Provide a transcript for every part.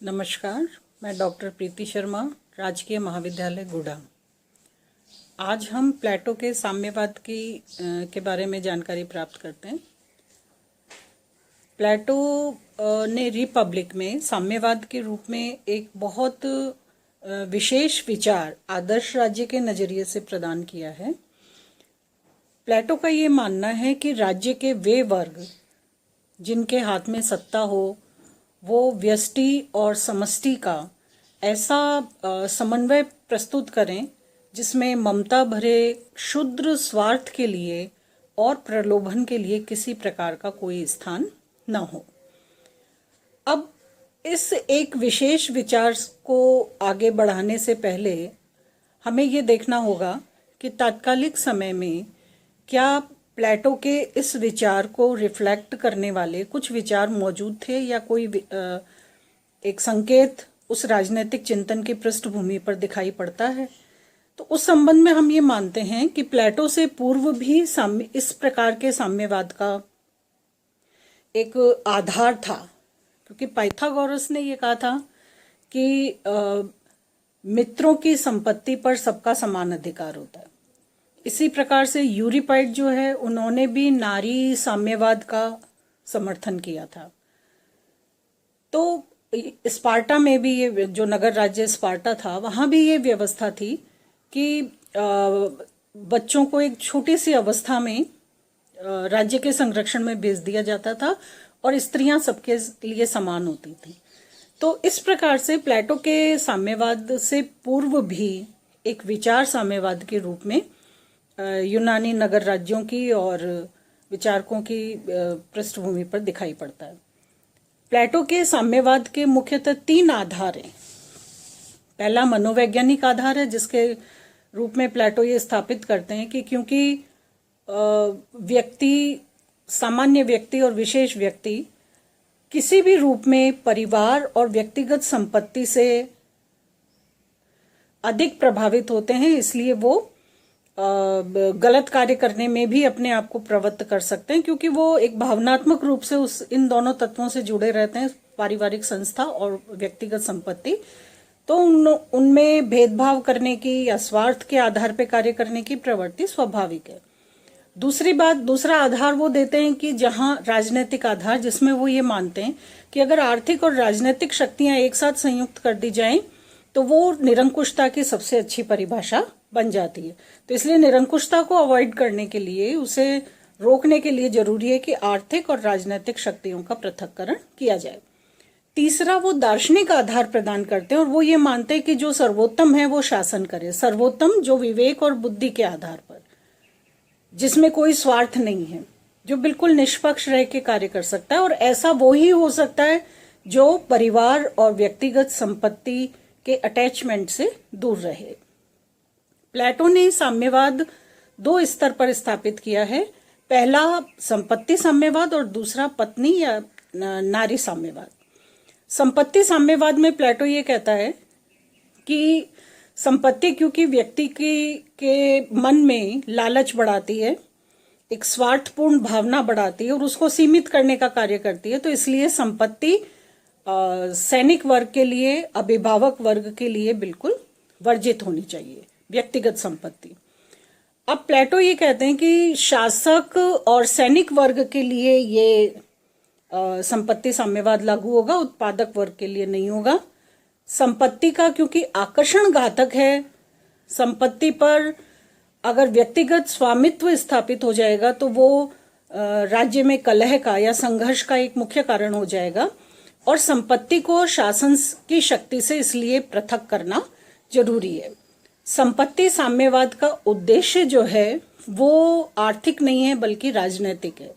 नमस्कार, मैं डॉक्टर प्रीति शर्मा, राजकीय महाविद्यालय गुड़ा। आज हम प्लेटो के साम्यवाद के बारे में जानकारी प्राप्त करते हैं। प्लेटो ने रिपब्लिक में साम्यवाद के रूप में एक बहुत विशेष विचार आदर्श राज्य के नज़रिए से प्रदान किया है। प्लेटो का ये मानना है कि राज्य के वे वर्ग जिनके हाथ में सत्ता हो वो व्यष्टि और समष्टि का ऐसा समन्वय प्रस्तुत करें जिसमें ममता भरे क्षुद्र स्वार्थ के लिए और प्रलोभन के लिए किसी प्रकार का कोई स्थान न हो। अब इस एक विशेष विचार को आगे बढ़ाने से पहले हमें ये देखना होगा कि तात्कालिक समय में क्या प्लेटो के इस विचार को रिफ्लेक्ट करने वाले कुछ विचार मौजूद थे या कोई एक संकेत उस राजनीतिक चिंतन की पृष्ठभूमि पर दिखाई पड़ता है। तो उस संबंध में हम ये मानते हैं कि प्लेटो से पूर्व भी इस प्रकार के साम्यवाद का एक आधार था, क्योंकि पाइथागोरस ने ये कहा था कि मित्रों की संपत्ति पर सबका समान अधिकार होता है। इसी प्रकार से यूरिपाइड जो है उन्होंने भी नारी साम्यवाद का समर्थन किया था। तो स्पार्टा में भी ये जो नगर राज्य स्पार्टा था वहाँ भी ये व्यवस्था थी कि बच्चों को एक छोटी सी अवस्था में राज्य के संरक्षण में भेज दिया जाता था और स्त्रियां सबके लिए समान होती थी। तो इस प्रकार से प्लेटो के साम्यवाद से पूर्व भी एक विचार साम्यवाद के रूप में यूनानी नगर राज्यों की और विचारकों की पृष्ठभूमि पर दिखाई पड़ता है। प्लेटो के साम्यवाद के मुख्यतः 3 आधार हैं। पहला मनोवैज्ञानिक आधार है, जिसके रूप में प्लेटो ये स्थापित करते हैं कि क्योंकि व्यक्ति, सामान्य व्यक्ति और विशेष व्यक्ति किसी भी रूप में परिवार और व्यक्तिगत संपत्ति से अधिक प्रभावित होते हैं, इसलिए वो गलत कार्य करने में भी अपने आप को प्रवृत्त कर सकते हैं, क्योंकि वो एक भावनात्मक रूप से इन दोनों तत्वों से जुड़े रहते हैं, पारिवारिक संस्था और व्यक्तिगत संपत्ति। तो उनमें भेदभाव करने की या स्वार्थ के आधार पर कार्य करने की प्रवृत्ति स्वाभाविक है। दूसरा आधार वो देते हैं कि जहां राजनीतिक आधार, जिसमें वो ये मानते हैं कि अगर आर्थिक और राजनीतिक शक्तियां एक साथ संयुक्त कर दी जाएं तो वो निरंकुशता की सबसे अच्छी परिभाषा बन जाती है। तो इसलिए निरंकुशता को अवॉइड करने के लिए, उसे रोकने के लिए जरूरी है कि आर्थिक और राजनीतिक शक्तियों का पृथक्करण किया जाए। तीसरा, वो दार्शनिक आधार प्रदान करते हैं और वो ये मानते हैं कि जो सर्वोत्तम है वो शासन करे। सर्वोत्तम जो विवेक और बुद्धि के आधार पर, जिसमें कोई स्वार्थ नहीं है, जो बिल्कुल निष्पक्ष रह के कार्य कर सकता है, और ऐसा वो ही हो सकता है जो परिवार और व्यक्तिगत संपत्ति के अटैचमेंट से दूर रहे। प्लेटो ने साम्यवाद 2 स्तर पर स्थापित किया है। पहला संपत्ति साम्यवाद और दूसरा पत्नी या नारी साम्यवाद। संपत्ति साम्यवाद में प्लेटो ये कहता है कि संपत्ति क्योंकि व्यक्ति के मन में लालच बढ़ाती है, एक स्वार्थपूर्ण भावना बढ़ाती है और उसको सीमित करने का कार्य करती है, तो इसलिए संपत्ति सैनिक वर्ग के लिए, अभिभावक वर्ग के लिए बिल्कुल वर्जित होनी चाहिए, व्यक्तिगत संपत्ति। अब प्लेटो ये कहते हैं कि शासक और सैनिक वर्ग के लिए ये संपत्ति साम्यवाद लागू होगा, उत्पादक वर्ग के लिए नहीं होगा। संपत्ति का क्योंकि आकर्षण घातक है, संपत्ति पर अगर व्यक्तिगत स्वामित्व स्थापित हो जाएगा तो वो राज्य में कलह का या संघर्ष का एक मुख्य कारण हो जाएगा, और संपत्ति को शासन की शक्ति से इसलिए पृथक करना जरूरी है। संपत्ति साम्यवाद का उद्देश्य जो है वो आर्थिक नहीं है बल्कि राजनैतिक है।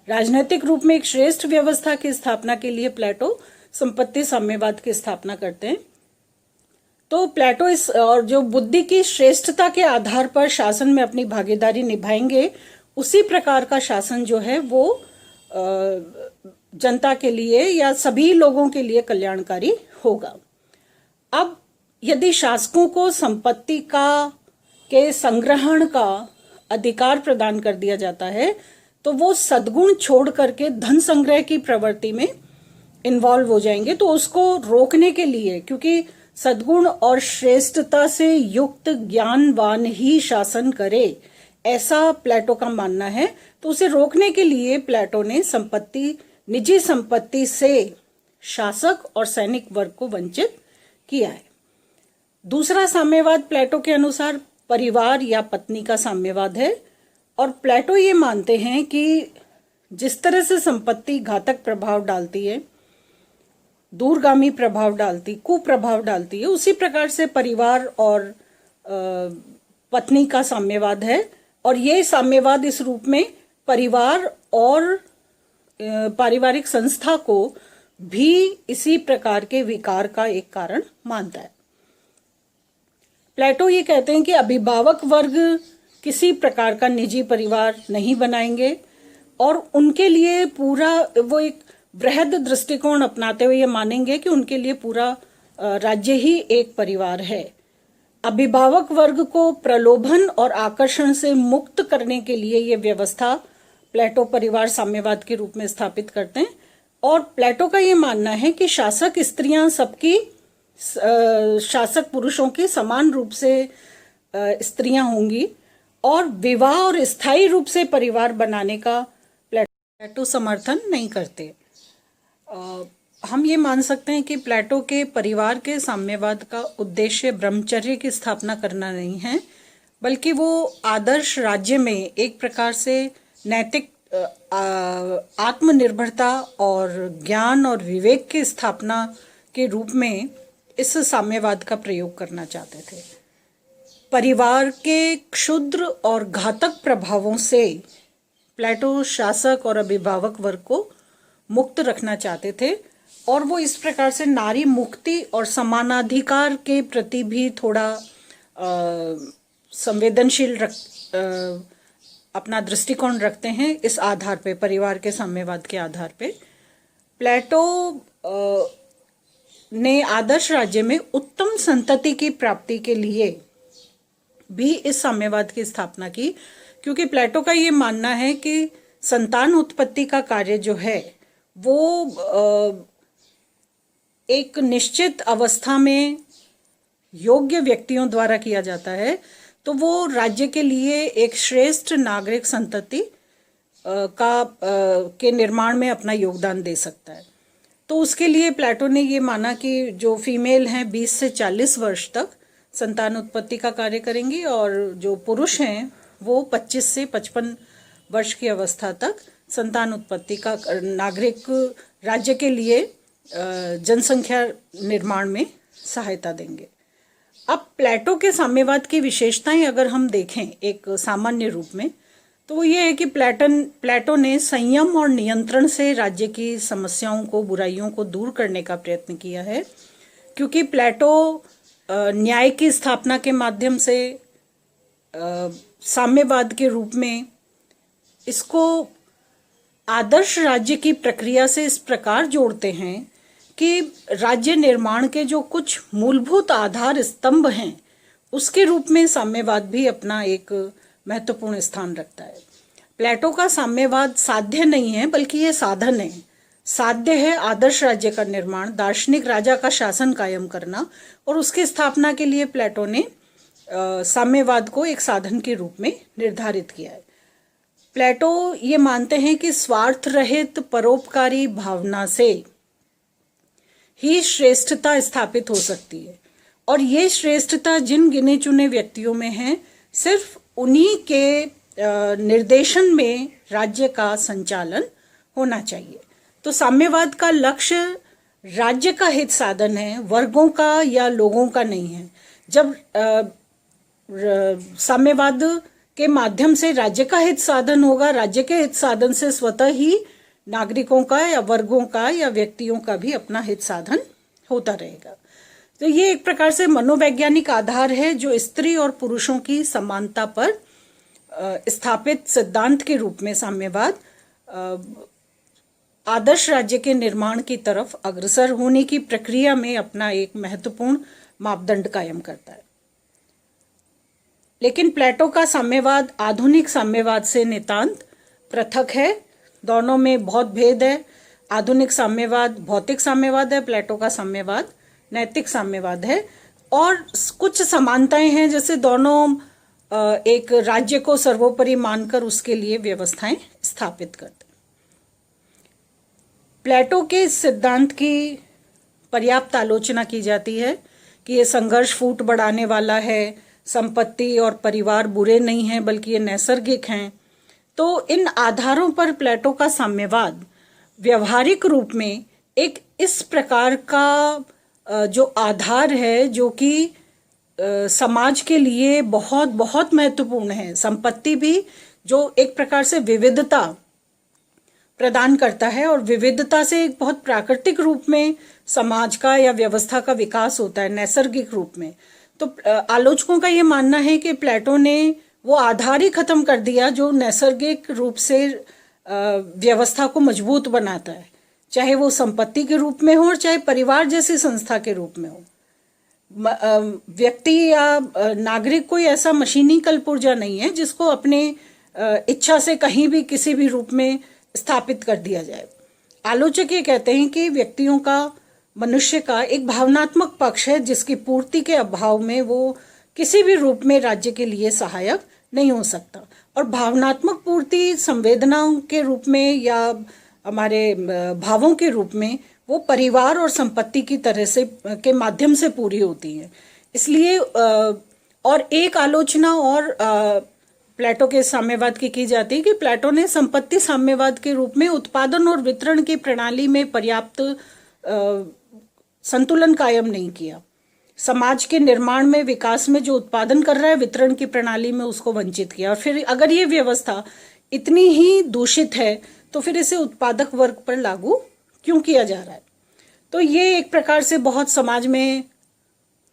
राजनैतिक रूप में एक श्रेष्ठ व्यवस्था की स्थापना के लिए प्लेटो संपत्ति साम्यवाद की स्थापना करते हैं। तो प्लेटो इस और जो बुद्धि की श्रेष्ठता के आधार पर शासन में अपनी भागीदारी निभाएंगे, उसी प्रकार का शासन जो है वो जनता के लिए या सभी लोगों के लिए कल्याणकारी होगा। अब यदि शासकों को संपत्ति के संग्रहण का अधिकार प्रदान कर दिया जाता है तो वो सद्गुण छोड़ करके धन संग्रह की प्रवृत्ति में इन्वॉल्व हो जाएंगे, तो उसको रोकने के लिए, क्योंकि सद्गुण और श्रेष्ठता से युक्त ज्ञानवान ही शासन करे, ऐसा प्लेटो का मानना है। तो उसे रोकने के लिए प्लेटो ने निजी संपत्ति से शासक और सैनिक वर्ग को वंचित किया है। दूसरा साम्यवाद प्लेटो के अनुसार परिवार या पत्नी का साम्यवाद है। और प्लेटो ये मानते हैं कि जिस तरह से संपत्ति घातक प्रभाव डालती है, दूरगामी प्रभाव डालती, कुप्रभाव डालती है, उसी प्रकार से परिवार और पत्नी का साम्यवाद है। और ये साम्यवाद इस रूप में परिवार और पारिवारिक संस्था को भी इसी प्रकार के विकार का एक कारण मानता है। प्लेटो ये कहते हैं कि अभिभावक वर्ग किसी प्रकार का निजी परिवार नहीं बनाएंगे और उनके लिए पूरा वो एक बृहद दृष्टिकोण अपनाते हुए ये मानेंगे कि उनके लिए पूरा राज्य ही एक परिवार है। अभिभावक वर्ग को प्रलोभन और आकर्षण से मुक्त करने के लिए ये व्यवस्था प्लेटो परिवार साम्यवाद के रूप में स्थापित करते हैं। और प्लेटो का ये मानना है कि शासक स्त्रियां सबकी, शासक पुरुषों की समान रूप से स्त्रियां होंगी और विवाह और स्थायी रूप से परिवार बनाने का प्लेटो समर्थन नहीं करते। हम ये मान सकते हैं कि प्लेटो के परिवार के साम्यवाद का उद्देश्य ब्रह्मचर्य की स्थापना करना नहीं है, बल्कि वो आदर्श राज्य में एक प्रकार से नैतिक आत्मनिर्भरता और ज्ञान और विवेक की स्थापना के रूप में इस साम्यवाद का प्रयोग करना चाहते थे। परिवार के क्षुद्र और घातक प्रभावों से प्लेटो शासक और अभिभावक वर्ग को मुक्त रखना चाहते थे और वो इस प्रकार से नारी मुक्ति और समानाधिकार के प्रति भी थोड़ा संवेदनशील अपना दृष्टिकोण रखते हैं। इस आधार पे, परिवार के साम्यवाद के आधार पे प्लेटो ने आदर्श राज्य में उत्तम संतति की प्राप्ति के लिए भी इस साम्यवाद की स्थापना की, क्योंकि प्लेटो का ये मानना है कि संतान उत्पत्ति का कार्य जो है वो एक निश्चित अवस्था में योग्य व्यक्तियों द्वारा किया जाता है, तो वो राज्य के लिए एक श्रेष्ठ नागरिक संतति के निर्माण में अपना योगदान दे सकता है। तो उसके लिए प्लेटो ने ये माना कि जो फीमेल हैं 20 से 40 वर्ष तक संतान उत्पत्ति का कार्य करेंगी और जो पुरुष हैं वो 25 से 55 वर्ष की अवस्था तक संतान उत्पत्ति का नागरिक राज्य के लिए जनसंख्या निर्माण में सहायता देंगे। अब प्लेटो के साम्यवाद की विशेषताएं अगर हम देखें एक सामान्य रूप में, तो वो ये है कि प्लेटो ने संयम और नियंत्रण से राज्य की समस्याओं को, बुराइयों को दूर करने का प्रयत्न किया है, क्योंकि प्लेटो न्याय की स्थापना के माध्यम से साम्यवाद के रूप में इसको आदर्श राज्य की प्रक्रिया से इस प्रकार जोड़ते हैं कि राज्य निर्माण के जो कुछ मूलभूत आधार स्तंभ हैं उसके रूप में साम्यवाद भी अपना एक महत्वपूर्ण स्थान रखता है। प्लेटो का साम्यवाद साध्य नहीं है, बल्कि ये साधन है। साध्य है आदर्श राज्य का निर्माण, दार्शनिक राजा का शासन कायम करना, और उसकी स्थापना के लिए प्लेटो ने साम्यवाद को एक साधन के रूप में निर्धारित किया है। प्लेटो ये मानते हैं कि स्वार्थ रहित परोपकारी भावना से ही श्रेष्ठता स्थापित हो सकती है, और ये श्रेष्ठता जिन गिने चुने व्यक्तियों में है, सिर्फ उन्हीं के निर्देशन में राज्य का संचालन होना चाहिए। तो साम्यवाद का लक्ष्य राज्य का हित साधन है, वर्गों का या लोगों का नहीं है। जब साम्यवाद के माध्यम से राज्य का हित साधन होगा, राज्य के हित साधन से स्वतः ही नागरिकों का या वर्गों का या व्यक्तियों का भी अपना हित साधन होता रहेगा। तो ये एक प्रकार से मनोवैज्ञानिक आधार है जो स्त्री और पुरुषों की समानता पर स्थापित सिद्धांत के रूप में साम्यवाद आदर्श राज्य के निर्माण की तरफ अग्रसर होने की प्रक्रिया में अपना एक महत्वपूर्ण मापदंड कायम करता है। लेकिन प्लेटो का साम्यवाद आधुनिक साम्यवाद से नितांत पृथक है। दोनों में बहुत भेद है। आधुनिक साम्यवाद भौतिक साम्यवाद है, प्लेटो का साम्यवाद नैतिक साम्यवाद है। और कुछ समानताएं हैं, जैसे दोनों एक राज्य को सर्वोपरि मानकर उसके लिए व्यवस्थाएं स्थापित करते। प्लेटो के इस सिद्धांत की पर्याप्त आलोचना की जाती है कि ये संघर्ष फूट बढ़ाने वाला है, संपत्ति और परिवार बुरे नहीं हैं बल्कि ये नैसर्गिक हैं। तो इन आधारों पर प्लेटो का साम्यवाद व्यवहारिक रूप में एक इस प्रकार का जो आधार है जो कि समाज के लिए बहुत बहुत महत्वपूर्ण है। संपत्ति भी जो एक प्रकार से विविधता प्रदान करता है, और विविधता से एक बहुत प्राकृतिक रूप में समाज का या व्यवस्था का विकास होता है, नैसर्गिक रूप में। तो आलोचकों का ये मानना है कि प्लेटो ने वो आधार ही खत्म कर दिया जो नैसर्गिक रूप से व्यवस्था को मजबूत बनाता है, चाहे वो संपत्ति के रूप में हो और चाहे परिवार जैसी संस्था के रूप में हो। व्यक्ति या नागरिक कोई ऐसा मशीनी कलपुर्जा नहीं है जिसको अपने इच्छा से कहीं भी किसी भी रूप में स्थापित कर दिया जाए। आलोचक ये कहते हैं कि व्यक्तियों का, मनुष्य का एक भावनात्मक पक्ष है जिसकी पूर्ति के अभाव में वो किसी भी रूप में राज्य के लिए सहायक नहीं हो सकता। और भावनात्मक पूर्ति संवेदनाओं के रूप में या हमारे भावों के रूप में वो परिवार और संपत्ति की तरह से के माध्यम से पूरी होती है। इसलिए और एक आलोचना और प्लेटो के साम्यवाद की जाती है कि प्लेटो ने संपत्ति साम्यवाद के रूप में उत्पादन और वितरण की प्रणाली में पर्याप्त संतुलन कायम नहीं किया। समाज के निर्माण में, विकास में जो उत्पादन कर रहा है, वितरण की प्रणाली में उसको वंचित किया। और फिर अगर ये व्यवस्था इतनी ही दूषित है तो फिर इसे उत्पादक वर्ग पर लागू क्यों किया जा रहा है? तो ये एक प्रकार से बहुत समाज में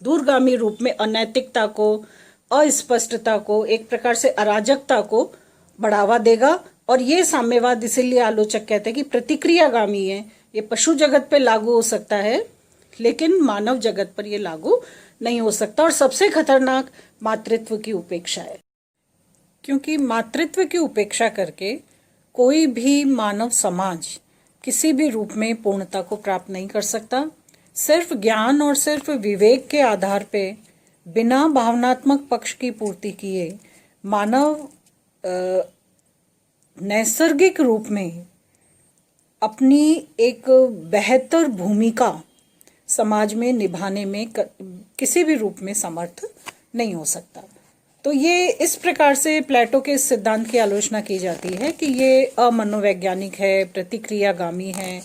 दूरगामी रूप में अनैतिकता को, अस्पष्टता को, एक प्रकार से अराजकता को बढ़ावा देगा। और ये साम्यवाद इसीलिए आलोचक कहते हैं कि प्रतिक्रियागामी है। ये पशु जगत पे लागू हो सकता है लेकिन मानव जगत पर ये लागू नहीं हो सकता। और सबसे खतरनाक मातृत्व की उपेक्षा है, क्योंकि मातृत्व की उपेक्षा करके कोई भी मानव समाज किसी भी रूप में पूर्णता को प्राप्त नहीं कर सकता। सिर्फ ज्ञान और सिर्फ विवेक के आधार पे, बिना भावनात्मक पक्ष की पूर्ति किए, मानव नैसर्गिक रूप में अपनी एक बेहतर भूमिका समाज में निभाने में किसी भी रूप में समर्थ नहीं हो सकता। तो ये इस प्रकार से प्लेटो के सिद्धांत की आलोचना की जाती है कि ये अमनोवैज्ञानिक है, प्रतिक्रियागामी है,